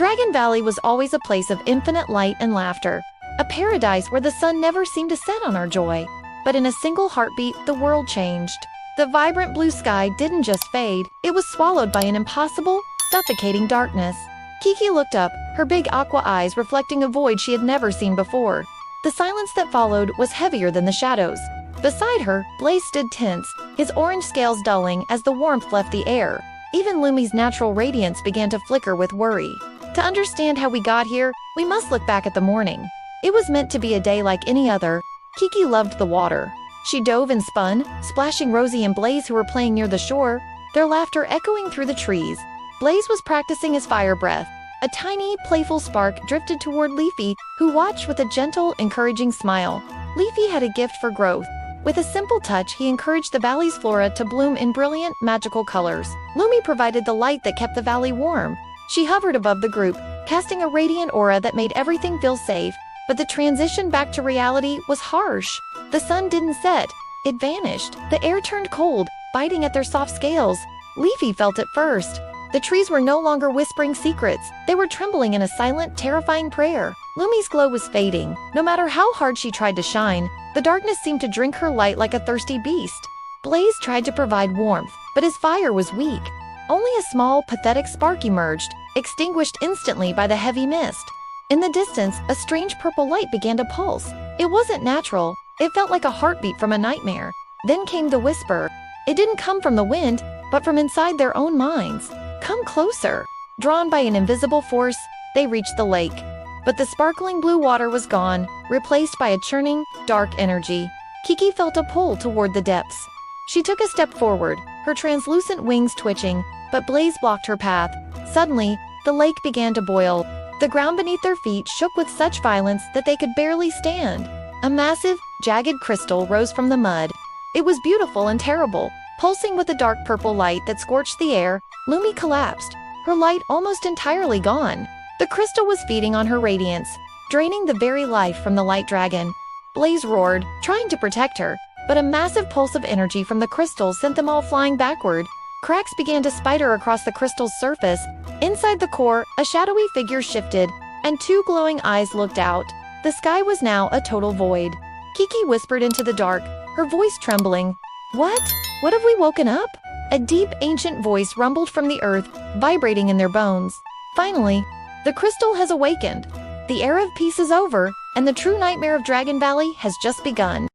Dragon Valley was always a place of infinite light and laughter, a paradise where the sun never seemed to set on our joy. But in a single heartbeat, the world changed. The vibrant blue sky didn't just fade, it was swallowed by an impossible, suffocating darkness. Kiki looked up, her big aqua eyes reflecting a void she had never seen before. The silence that followed was heavier than the shadows. Beside her, Blaze stood tense, his orange scales dulling as the warmth left the air. Even Lumi's natural radiance began to flicker with worry. To understand how we got here, we must look back at the morning. It was meant to be a day like any other. Kiki loved the water. She dove and spun, splashing Rosie and Blaze who were playing near the shore, their laughter echoing through the trees. Blaze was practicing his fire breath. A tiny, playful spark drifted toward Leafy, who watched with a gentle, encouraging smile. Leafy had a gift for growth. With a simple touch, he encouraged the valley's flora to bloom in brilliant, magical colors. Lumi provided the light that kept the valley warm. She hovered above the group, casting a radiant aura that made everything feel safe. But the transition back to reality was harsh. The sun didn't set. It vanished. The air turned cold, biting at their soft scales. Leafy felt it first. The trees were no longer whispering secrets. They were trembling in a silent, terrifying prayer. Lumi's glow was fading. No matter how hard she tried to shine, the darkness seemed to drink her light like a thirsty beast. Blaze tried to provide warmth, but his fire was weak. Only a small, pathetic spark emerged, extinguished instantly by the heavy mist. In the distance, a strange purple light began to pulse. It wasn't natural. It felt like a heartbeat from a nightmare. Then came the whisper. It didn't come from the wind, but from inside their own minds. Come closer. Drawn by an invisible force, they reached the lake. But the sparkling blue water was gone, replaced by a churning, dark energy. Kiki felt a pull toward the depths. She took a step forward, her translucent wings twitching, but Blaze blocked her path. Suddenly, the lake began to boil. The ground beneath their feet shook with such violence that they could barely stand. A massive, jagged crystal rose from the mud. It was beautiful and terrible. Pulsing with a dark purple light that scorched the air, Lumi collapsed, her light almost entirely gone. The crystal was feeding on her radiance, draining the very life from the light dragon. Blaze roared, trying to protect her, but a massive pulse of energy from the crystal sent them all flying backward. Cracks began to spider across the crystal's surface. Inside the core, a shadowy figure shifted, and two glowing eyes looked out. The sky was now a total void. Kiki whispered into the dark, her voice trembling. What? What have we woken up? A deep, ancient voice rumbled from the earth, vibrating in their bones. Finally, the crystal has awakened. The era of peace is over, and the true nightmare of Dragon Valley has just begun.